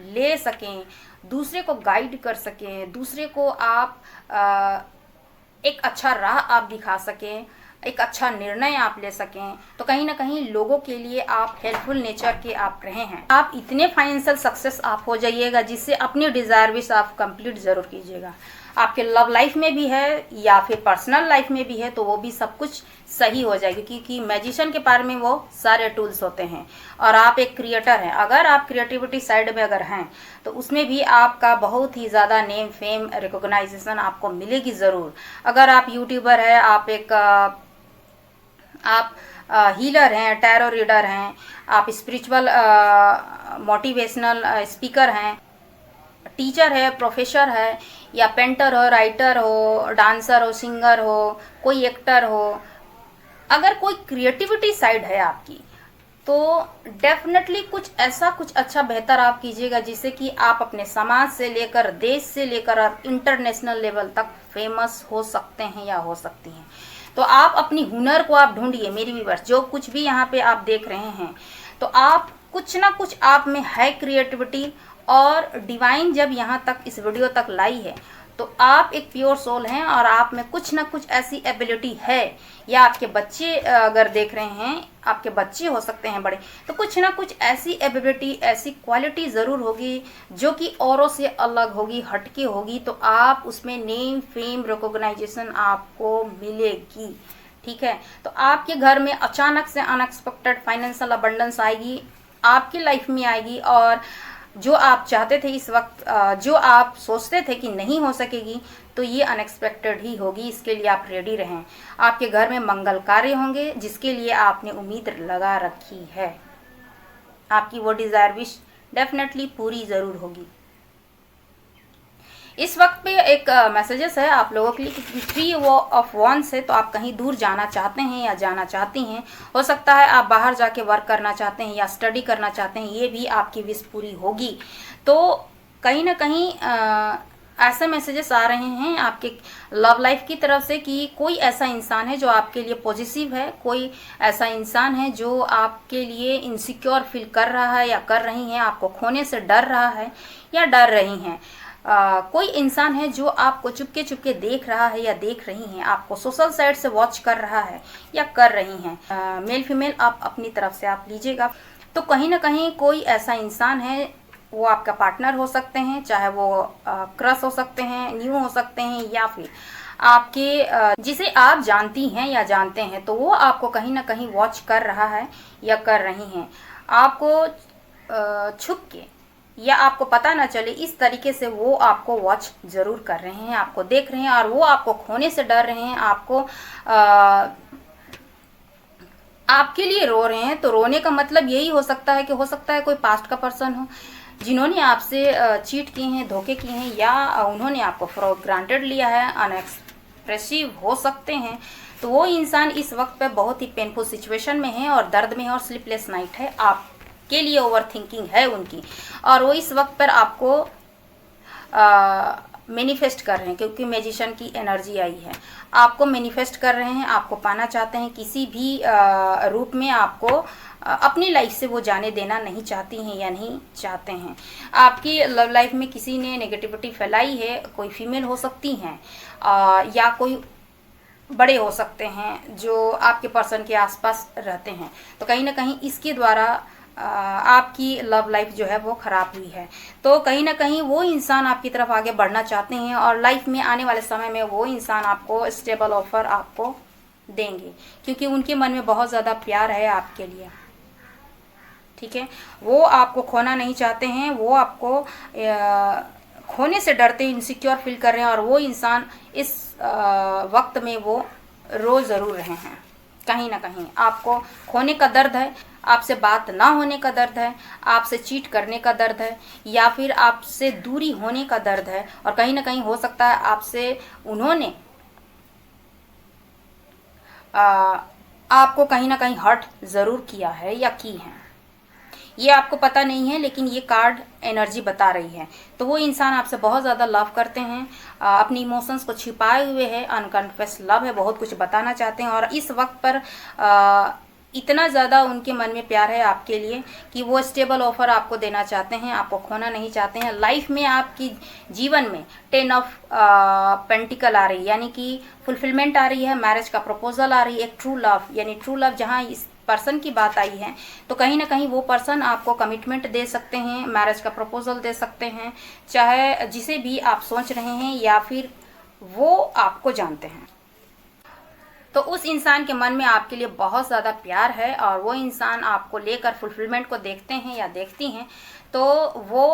ले सकें, दूसरे को गाइड कर सकें, दूसरे को आप एक अच्छा राह आप दिखा सकें, एक अच्छा निर्णय आप ले सकें। तो कहीं ना कहीं लोगों के लिए आप हेल्पफुल नेचर के आप रहे हैं। आप इतने फाइनेंशियल सक्सेस आप हो जाइएगा जिससे अपनी डिज़ायर विश आप कंप्लीट ज़रूर कीजिएगा। आपके लव लाइफ में भी है या फिर पर्सनल लाइफ में भी है तो वो भी सब कुछ सही हो जाएगी, क्योंकि मैजिशियन के पार में वो सारे टूल्स होते हैं और आप एक क्रिएटर हैं। अगर आप क्रिएटिविटी साइड में अगर हैं तो उसमें भी आपका बहुत ही ज़्यादा नेम फेम रिकॉग्नाइजेशन आपको मिलेगी ज़रूर। अगर आप यूट्यूबर हैं, आप हीलर हैं, टैरो रीडर हैं, आप स्पिरिचुअल मोटिवेशनल स्पीकर हैं, टीचर है, प्रोफेसर है, या पेंटर हो, राइटर हो, डांसर हो, सिंगर हो, कोई एक्टर हो, अगर कोई क्रिएटिविटी साइड है आपकी तो डेफिनेटली कुछ ऐसा कुछ अच्छा बेहतर आप कीजिएगा जिससे कि आप अपने समाज से लेकर देश से लेकर और इंटरनेशनल लेवल तक फेमस हो सकते हैं या हो सकती हैं। तो आप अपनी हुनर को आप ढूंढिए मेरी व्यूअर्स, जो कुछ भी यहाँ पे आप देख रहे हैं तो आप कुछ ना कुछ आप में है क्रिएटिविटी। और डिवाइन जब यहाँ तक इस वीडियो तक लाई है तो आप एक प्योर सोल हैं और आप में कुछ ना कुछ ऐसी एबिलिटी है, या आपके बच्चे अगर देख रहे हैं, आपके बच्चे हो सकते हैं बड़े, तो कुछ ना कुछ ऐसी एबिलिटी ऐसी क्वालिटी ज़रूर होगी जो कि औरों से अलग होगी, हटके होगी। तो आप उसमें नेम फेम रिकॉग्नाइजेशन आपको मिलेगी। ठीक है, तो आपके घर में अचानक से अनएक्सपेक्टेड फाइनेंशियल अबंडेंस आएगी, आपकी लाइफ में आएगी। और जो आप चाहते थे इस वक्त, जो आप सोचते थे कि नहीं हो सकेगी, तो ये अनएक्सपेक्टेड ही होगी। इसके लिए आप रेडी रहें। आपके घर में मंगल कार्य होंगे जिसके लिए आपने उम्मीद लगा रखी है। आपकी वो डिज़ायर विश डेफिनेटली पूरी ज़रूर होगी। इस वक्त पे एक मैसेजेस है आप लोगों के लिए कि 3 ऑफ वॉन्ड्स है, तो आप कहीं दूर जाना चाहते हैं या जाना चाहती हैं। हो सकता है आप बाहर जाके वर्क करना चाहते हैं या स्टडी करना चाहते हैं, ये भी आपकी विश पूरी होगी। तो कहीं ना कहीं ऐसे मैसेजेस आ रहे हैं आपके लव लाइफ की तरफ से कि कोई ऐसा इंसान है जो आपके लिए पॉजिटिव है, कोई ऐसा इंसान है जो आपके लिए इनसिक्योर फील कर रहा है या कर रही हैं, आपको खोने से डर रहा है या डर रही हैं। कोई इंसान है जो आपको चुपके चुपके देख रहा है या देख रही हैं, आपको सोशल साइट से वॉच कर रहा है या कर रही हैं। मेल फीमेल आप अपनी तरफ से आप लीजिएगा। तो कहीं ना कहीं कोई ऐसा इंसान है, वो आपका पार्टनर हो सकते हैं, चाहे वो क्रश हो सकते हैं, न्यू हो सकते हैं, या फिर आपके जिसे आप जानती हैं या जानते हैं, तो वो आपको कहीं ना कहीं वॉच कर रहा है या कर रही हैं। आपको छुप के या आपको पता ना चले इस तरीके से वो आपको वॉच ज़रूर कर रहे हैं, आपको देख रहे हैं, और वो आपको खोने से डर रहे हैं, आपके लिए रो रहे हैं। तो रोने का मतलब यही हो सकता है कि हो सकता है कोई पास्ट का पर्सन हो जिन्होंने आपसे चीट किए हैं, धोखे किए हैं, या उन्होंने आपको फॉर ग्रांटेड लिया है, अनएक्सप्रेसिव हो सकते हैं। तो वो इंसान इस वक्त पे बहुत ही पेनफुल सिचुएशन में है और दर्द में है और स्लीपलेस नाइट है, आपके लिए ओवर थिंकिंग है उनकी, और वो इस वक्त पर आपको मैनिफेस्ट कर रहे हैं, क्योंकि मैजिशियन की एनर्जी आई है। आपको मैनिफेस्ट कर रहे हैं, आपको पाना चाहते हैं, किसी भी रूप में आपको अपनी लाइफ से वो जाने देना नहीं चाहती हैं या नहीं चाहते हैं। आपकी लव लाइफ में किसी ने नेगेटिविटी फैलाई है, कोई फीमेल हो सकती हैं या कोई बड़े हो सकते हैं जो आपके पर्सन के आसपास रहते हैं। तो कहीं ना कहीं इसके द्वारा आपकी लव लाइफ जो है वो ख़राब हुई है। तो कहीं ना कहीं वो इंसान आपकी तरफ आगे बढ़ना चाहते हैं और लाइफ में आने वाले समय में वो इंसान आपको स्टेबल ऑफर आपको देंगे, क्योंकि उनके मन में बहुत ज़्यादा प्यार है आपके लिए। ठीक है, वो आपको खोना नहीं चाहते हैं, वो आपको खोने से डरते हैं, इनसिक्योर फील कर रहे हैं, और वो इंसान इस वक्त में वो रो ज़रूर रहे हैं। कहीं ना कहीं आपको खोने का दर्द है, आपसे बात ना होने का दर्द है, आपसे चीट करने का दर्द है, या फिर आपसे दूरी होने का दर्द है, और कहीं ना कहीं हो सकता है आपसे उन्होंने आपको कहीं ना कहीं हर्ट ज़रूर किया है या की है। ये आपको पता नहीं है, लेकिन ये कार्ड एनर्जी बता रही है। तो वो इंसान आपसे बहुत ज़्यादा लव करते हैं, अपनी इमोशंस को छिपाए हुए है, अनकन्फेस लव है, बहुत कुछ बताना चाहते हैं, और इस वक्त पर इतना ज़्यादा उनके मन में प्यार है आपके लिए कि वो स्टेबल ऑफर आपको देना चाहते हैं, आपको खोना नहीं चाहते हैं। लाइफ में आपकी जीवन में 10 ऑफ पेंटिकल आ रही है, यानी कि फुलफिलमेंट आ रही है, मैरिज का प्रपोजल आ रही है, एक ट्रू लव, यानी ट्रू लव जहाँ इस पर्सन की बात आई है। तो कहीं ना कहीं वो पर्सन आपको कमिटमेंट दे सकते हैं, मैरिज का प्रपोजल दे सकते हैं, चाहे जिसे भी आप सोच रहे हैं या फिर वो आपको जानते हैं। तो उस इंसान के मन में आपके लिए बहुत ज़्यादा प्यार है, और वो इंसान आपको लेकर फुलफिलमेंट को देखते हैं या देखती हैं। तो वो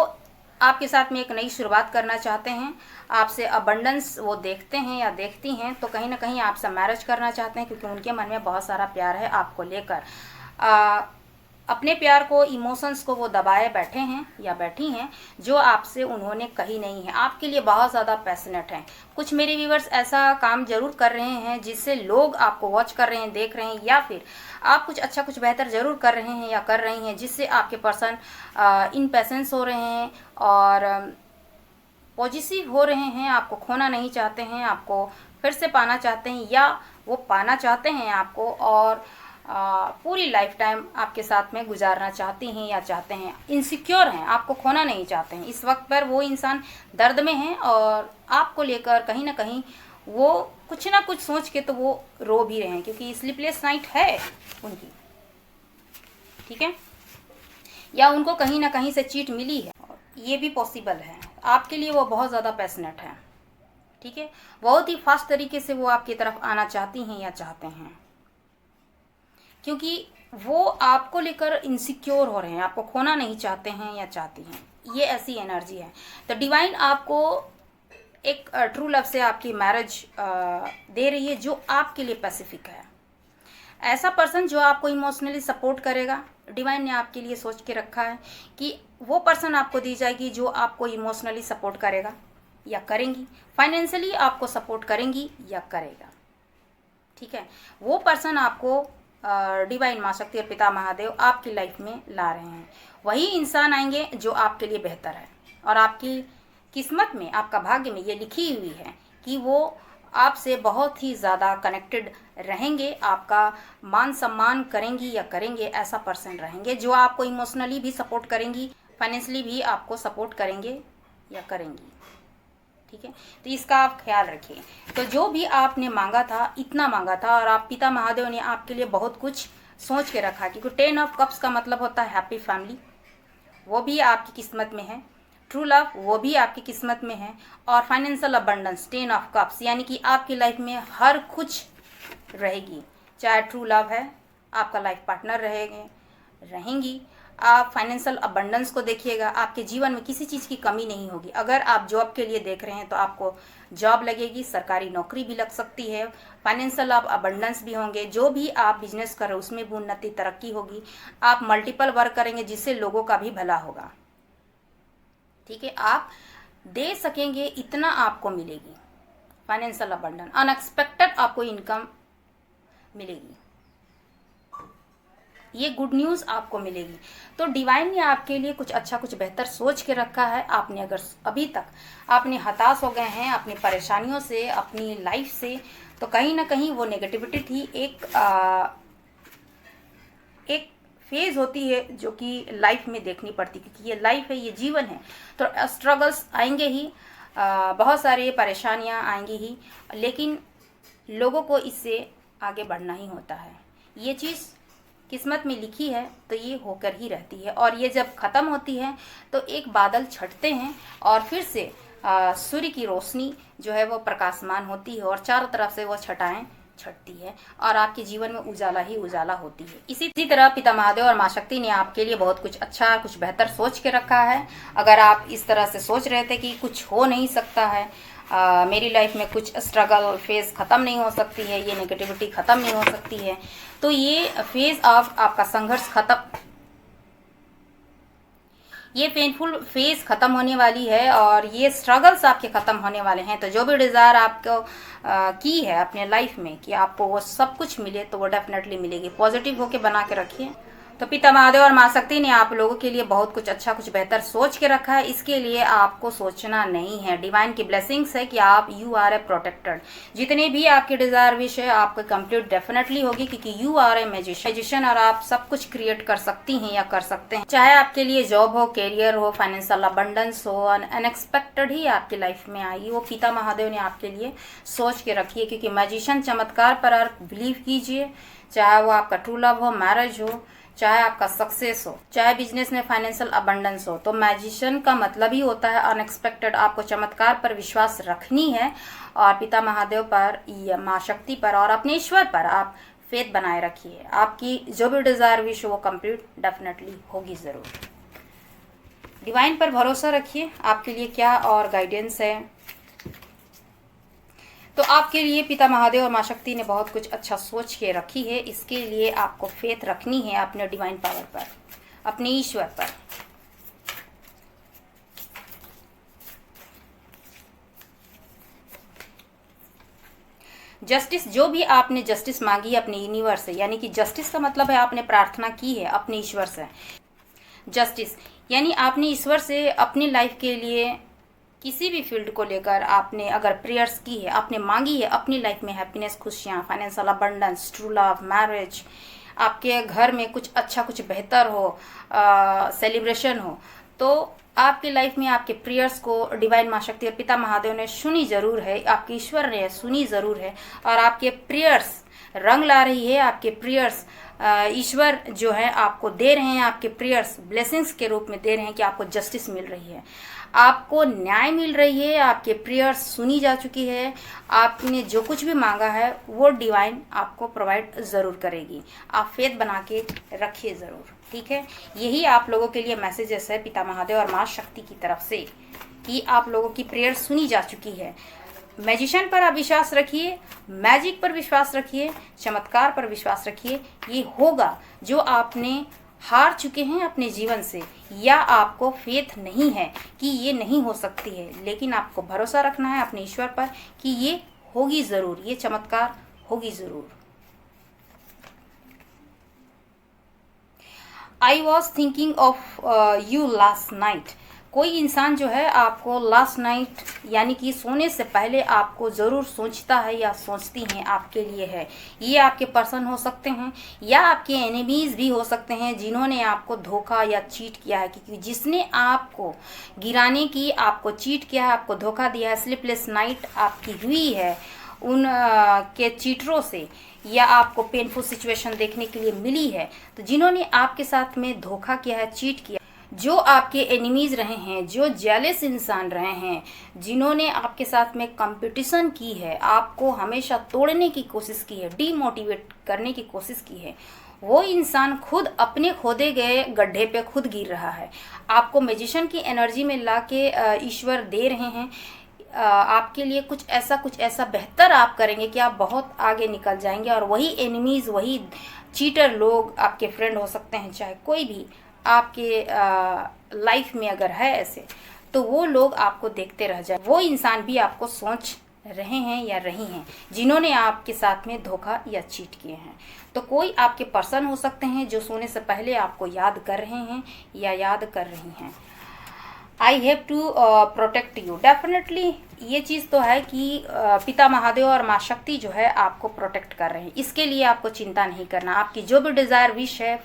आपके साथ में एक नई शुरुआत करना चाहते हैं, आपसे अबंडेंस वो देखते हैं या देखती हैं। तो कहीं ना कहीं आपसे मैरिज करना चाहते हैं, क्योंकि उनके मन में बहुत सारा प्यार है आपको लेकर। अपने प्यार को, इमोशंस को वो दबाए बैठे हैं या बैठी हैं, जो आपसे उन्होंने कही नहीं है। आपके लिए बहुत ज़्यादा पैशनेट हैं। कुछ मेरे व्यूवर्स ऐसा काम जरूर कर रहे हैं जिससे लोग आपको वॉच कर रहे हैं, देख रहे हैं, या फिर आप कुछ अच्छा कुछ बेहतर ज़रूर कर रहे हैं या कर रही हैं, जिससे आपके पर्सन इनपेशेंस हो रहे हैं और पॉजिटिव हो रहे हैं, आपको खोना नहीं चाहते हैं, आपको फिर से पाना चाहते हैं, या वो पाना चाहते हैं आपको और पूरी लाइफ टाइम आपके साथ में गुजारना चाहती हैं या चाहते हैं। इनसिक्योर हैं, आपको खोना नहीं चाहते हैं। इस वक्त पर वो इंसान दर्द में हैं और आपको लेकर कहीं ना कहीं वो कुछ ना कुछ सोच के तो वो रो भी रहे हैं, क्योंकि स्लीपलेस नाइट है उनकी। ठीक है, या उनको कहीं ना कहीं से चीट मिली है, ये भी पॉसिबल है। आपके लिए वो बहुत ज़्यादा पैशनेट है। ठीक है, बहुत ही फास्ट तरीके से वो आपकी तरफ आना चाहती हैं या चाहते हैं, क्योंकि वो आपको लेकर इनसिक्योर हो रहे हैं, आपको खोना नहीं चाहते हैं या चाहती हैं। ये ऐसी एनर्जी है। तो डिवाइन आपको एक ट्रू लव से आपकी मैरिज दे रही है, जो आपके लिए पैसिफिक है। ऐसा पर्सन जो आपको इमोशनली सपोर्ट करेगा, डिवाइन ने आपके लिए सोच के रखा है कि वो पर्सन आपको दी जाएगी जो आपको इमोशनली सपोर्ट करेगा या करेंगी, फाइनेंशियली आपको सपोर्ट करेंगी या करेगा। ठीक है, वो पर्सन आपको डिवाइन माँ शक्ति और पिता महादेव आपकी लाइफ में ला रहे हैं। वही इंसान आएंगे जो आपके लिए बेहतर है, और आपकी किस्मत में, आपका भाग्य में ये लिखी हुई है कि वो आपसे बहुत ही ज़्यादा कनेक्टेड रहेंगे, आपका मान सम्मान करेंगी या करेंगे। ऐसा पर्सन रहेंगे जो आपको इमोशनली भी सपोर्ट करेंगी, फाइनेंशियली भी आपको सपोर्ट करेंगे या करेंगी। ठीक है, तो इसका आप ख्याल रखिए। तो जो भी आपने मांगा था, इतना मांगा था, और आप पिता महादेव ने आपके लिए बहुत कुछ सोच के रखा, क्योंकि 10 ऑफ कप्स का मतलब होता है हैप्पी फैमिली, वो भी आपकी किस्मत में है। ट्रू लव, वो भी आपकी किस्मत में है। और फाइनेंशियल अबंडेंस, 10 ऑफ कप्स, यानी कि आपकी लाइफ में हर कुछ रहेगी। चाहे ट्रू लव है, आपका लाइफ पार्टनर रहेंगी, आप फाइनेंशियल अबंडेंस को देखिएगा, आपके जीवन में किसी चीज़ की कमी नहीं होगी। अगर आप जॉब के लिए देख रहे हैं तो आपको जॉब लगेगी, सरकारी नौकरी भी लग सकती है, फाइनेंशियल अबंडेंस भी होंगे। जो भी आप बिजनेस कर रहे हो उसमें भी उन्नति तरक्की होगी। आप मल्टीपल वर्क करेंगे जिससे लोगों का भी भला होगा, ठीक है। आप दे सकेंगे इतना आपको मिलेगी फाइनेंशियल अबंडेंस, अनएक्सपेक्टेड आपको इनकम मिलेगी, ये गुड न्यूज़ आपको मिलेगी। तो डिवाइन ने आपके लिए कुछ अच्छा, कुछ बेहतर सोच के रखा है। आपने अगर अभी तक आपने हताश हो गए हैं अपनी परेशानियों से, अपनी लाइफ से, तो कहीं ना कहीं वो नेगेटिविटी थी। एक फेज होती है जो कि लाइफ में देखनी पड़ती, क्योंकि ये लाइफ है, ये जीवन है, तो स्ट्रगल्स आएंगे ही, बहुत सारी परेशानियां आएंगी ही, लेकिन लोगों को इससे आगे बढ़ना ही होता है। ये चीज़ किस्मत में लिखी है तो ये होकर ही रहती है, और ये जब ख़त्म होती है तो एक बादल छटते हैं और फिर से सूर्य की रोशनी जो है वो प्रकाशमान होती है और चारों तरफ से वो छटाएं छटती है और आपके जीवन में उजाला ही उजाला होती है। इसी तरह पिता महादेव और माँ शक्ति ने आपके लिए बहुत कुछ अच्छा, कुछ बेहतर सोच के रखा है। अगर आप इस तरह से सोच रहे थे कि कुछ हो नहीं सकता है, मेरी लाइफ में कुछ स्ट्रगल फेज़ ख़त्म नहीं हो सकती है, ये नेगेटिविटी ख़त्म नहीं हो सकती है, तो ये फेज़ आपका संघर्ष ख़त्म, ये पेनफुल फेज़ ख़त्म होने वाली है और ये स्ट्रगल्स आपके ख़त्म होने वाले हैं। तो जो भी डिज़ायर आपको की है अपने लाइफ में कि आपको वो सब कुछ मिले, तो वो डेफिनेटली मिलेगी। पॉजिटिव होके बना के रखिए। तो पिता महादेव और माँ शक्ति ने आप लोगों के लिए बहुत कुछ अच्छा, कुछ बेहतर सोच के रखा है। इसके लिए आपको सोचना नहीं है। डिवाइन की ब्लेसिंग्स है कि आप यू आर ए प्रोटेक्टेड। जितने भी आपके डिजायर विश है आपको कंप्लीट डेफिनेटली होगी, क्योंकि यू आर ए मैजिशियन और आप सब कुछ क्रिएट कर सकती हैं या कर सकते हैं। चाहे आपके लिए जॉब हो, कैरियर हो, फाइनेंशियल अबंडेंस हो, अनएक्सपेक्टेड ही आपकी लाइफ में आएगी, वो पिता महादेव ने आपके लिए सोच के रखी है। क्योंकि मैजिशियन चमत्कार पर आप बिलीव कीजिए, चाहे वो आपका ट्रू लव हो, मैरिज हो, चाहे आपका सक्सेस हो, चाहे बिजनेस में फाइनेंशियल अबंडेंस हो। तो मैजिशियन का मतलब ही होता है अनएक्सपेक्टेड। आपको चमत्कार पर विश्वास रखनी है और पिता महादेव पर या माँ शक्ति पर और अपने ईश्वर पर आप फेथ बनाए रखिए। आपकी जो भी डिजायर विश हो वो कंप्लीट डेफिनेटली होगी ज़रूर। डिवाइन पर भरोसा रखिए, आपके लिए क्या और गाइडेंस है। तो आपके लिए पिता महादेव और माँ शक्ति ने बहुत कुछ अच्छा सोच के रखी है। इसके लिए आपको फेथ रखनी है अपने डिवाइन पावर पर, अपने ईश्वर पर। जस्टिस, जो भी आपने जस्टिस मांगी है अपने यूनिवर्स से, यानी कि जस्टिस का मतलब है आपने प्रार्थना की है अपने ईश्वर से। जस्टिस यानी आपने ईश्वर से अपनी लाइफ के लिए किसी भी फील्ड को लेकर आपने अगर प्रेयर्स की है, आपने मांगी है अपनी लाइफ में हैप्पीनेस, खुशियाँ, financial abundance, true love, marriage, आपके घर में कुछ अच्छा, कुछ बेहतर हो, सेलिब्रेशन हो, तो आपकी लाइफ में आपके प्रेयर्स को डिवाइन माँ शक्ति और पिता महादेव ने सुनी ज़रूर है, आपके ईश्वर ने सुनी ज़रूर है। और आपके प्रेयर्स रंग ला रही है, आपके प्रेयर्स ईश्वर जो है आपको दे रहे हैं, आपके प्रेयर्स ब्लेसिंग्स के रूप में दे रहे हैं कि आपको जस्टिस मिल रही है, आपको न्याय मिल रही है, आपके प्रेयर्स सुनी जा चुकी है। आपने जो कुछ भी मांगा है वो डिवाइन आपको प्रोवाइड ज़रूर करेगी। आप फेथ बना के रखिए ज़रूर, ठीक है। यही आप लोगों के लिए मैसेजेस है पिता महादेव और माँ शक्ति की तरफ से कि आप लोगों की प्रेयर सुनी जा चुकी है। मैजिशियन पर आप विश्वास रखिए, मैजिक पर विश्वास रखिए, चमत्कार पर विश्वास रखिए। ये होगा जो आपने हार चुके हैं अपने जीवन से, या आपको फेथ नहीं है कि ये नहीं हो सकती है, लेकिन आपको भरोसा रखना है अपने ईश्वर पर कि ये होगी ज़रूर, ये चमत्कार होगी ज़रूर। I was thinking of you last night. कोई इंसान जो है आपको लास्ट नाइट यानी कि सोने से पहले आपको ज़रूर सोचता है या सोचती हैं आपके लिए है। ये आपके पर्सन हो सकते हैं या आपके एनिमीज़ भी हो सकते हैं जिन्होंने आपको धोखा या चीट किया है, क्योंकि जिसने आपको गिराने की, आपको चीट किया है, आपको धोखा दिया है, स्लीपलेस नाइट आपकी हुई है उन के चीटरों से, या आपको पेनफुल सिचुएशन देखने के लिए मिली है। तो जिन्होंने आपके साथ में धोखा किया है, चीट किया, जो आपके एनिमीज़ रहे हैं, जो जेलस इंसान रहे हैं, जिन्होंने आपके साथ में कंपटीशन की है, आपको हमेशा तोड़ने की कोशिश की है, डीमोटिवेट करने की कोशिश की है, वो इंसान खुद अपने खोदे गए गड्ढे पे खुद गिर रहा है। आपको मैजिशियन की एनर्जी में ला के ईश्वर दे रहे हैं आपके लिए कुछ ऐसा बेहतर आप करेंगे कि आप बहुत आगे निकल जाएंगे। और वही एनिमीज़, वही चीटर लोग आपके फ्रेंड हो सकते हैं, चाहे कोई भी आपके लाइफ में अगर है ऐसे, तो वो लोग आपको देखते रह जाए। वो इंसान भी आपको सोच रहे हैं या रही हैं जिन्होंने आपके साथ में धोखा या चीट किए हैं। तो कोई आपके पर्सन हो सकते हैं जो सोने से पहले आपको याद कर रहे हैं या याद कर रही हैं। I have to protect you. Definitely ये चीज़ तो है कि पिता महादेव और माँ शक्ति जो है आपको प्रोटेक्ट कर रहे हैं। इसके लिए आपको चिंता नहीं करना। आपकी जो भी डिज़ायर, विश है,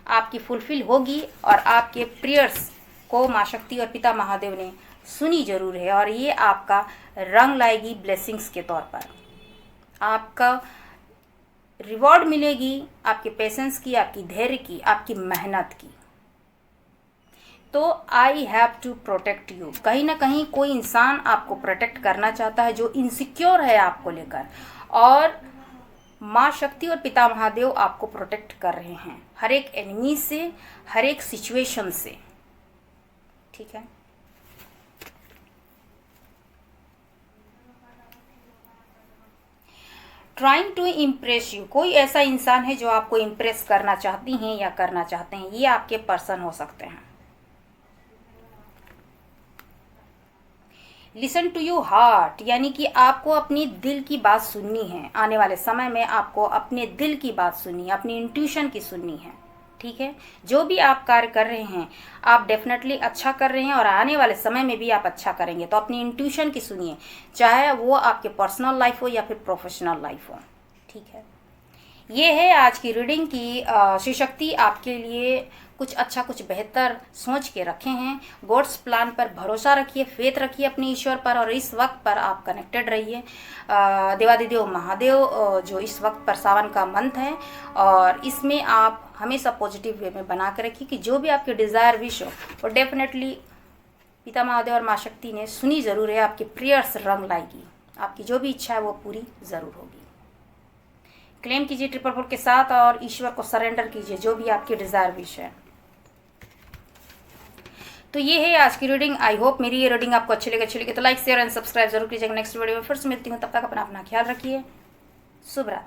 आपकी फुलफिल होगी और आपके प्रेयर्स को माँ शक्ति और पिता महादेव ने सुनी जरूर है, और ये आपका रंग लाएगी ब्लेसिंग्स के तौर पर। आपका रिवॉर्ड मिलेगी आपके पेशेंस की, आपकी धैर्य की, आपकी मेहनत की। तो I have to protect you. कहीं ना कहीं कोई इंसान आपको प्रोटेक्ट करना चाहता है जो इनसिक्योर है आपको लेकर, और माँ शक्ति और पिता महादेव आपको प्रोटेक्ट कर रहे हैं हर एक एनिमी से, हर एक सिचुएशन से। ठीक है, ट्राइंग टू इम्प्रेस यू। कोई ऐसा इंसान है जो आपको इम्प्रेस करना चाहती हैं या करना चाहते हैं। ये आपके पर्सन हो सकते हैं। लिसन टू यू हार्ट, यानी कि आपको अपनी दिल की बात सुननी है। आने वाले समय में आपको अपने दिल की बात सुननी है, अपनी इंट्यूशन की सुननी है। ठीक है, जो भी आप कार्य कर रहे हैं आप डेफिनेटली अच्छा कर रहे हैं और आने वाले समय में भी आप अच्छा करेंगे। तो अपनी इंट्यूशन की सुनिए, चाहे वो आपके पर्सनल लाइफ हो या फिर प्रोफेशनल लाइफ हो। ठीक है, ये है आज की रीडिंग की शिव शक्ति आपके लिए कुछ अच्छा, कुछ बेहतर सोच के रखे हैं। गॉड्स प्लान पर भरोसा रखिए, फेथ रखिए अपने ईश्वर पर, और इस वक्त पर आप कनेक्टेड रहिए देवादिदेव महादेव जो इस वक्त पर सावन का मंथ है, और इसमें आप हमेशा पॉजिटिव वे में बना कर रखिए कि जो भी आपके डिज़ायर, विश हो, वो डेफिनेटली पिता महादेव और माँ शक्ति ने सुनी ज़रूर है। आपकी प्रेयर्स रंग लाएगी, आपकी जो भी इच्छा है वो पूरी ज़रूर होगी। क्लेम कीजिए 444 के साथ और ईश्वर को सरेंडर कीजिए जो भी आपकी डिज़ायर, विश है। तो ये है आज की रीडिंग। आई होप मेरी ये रीडिंग आपको अच्छी लगे तो लाइक, शेयर एंड सब्सक्राइब जरूर कीजिएगा। नेक्स्ट वीडियो में फिर से मिलती हूँ, तब तक अपना ख्याल रखिए। शुभ रात्रि।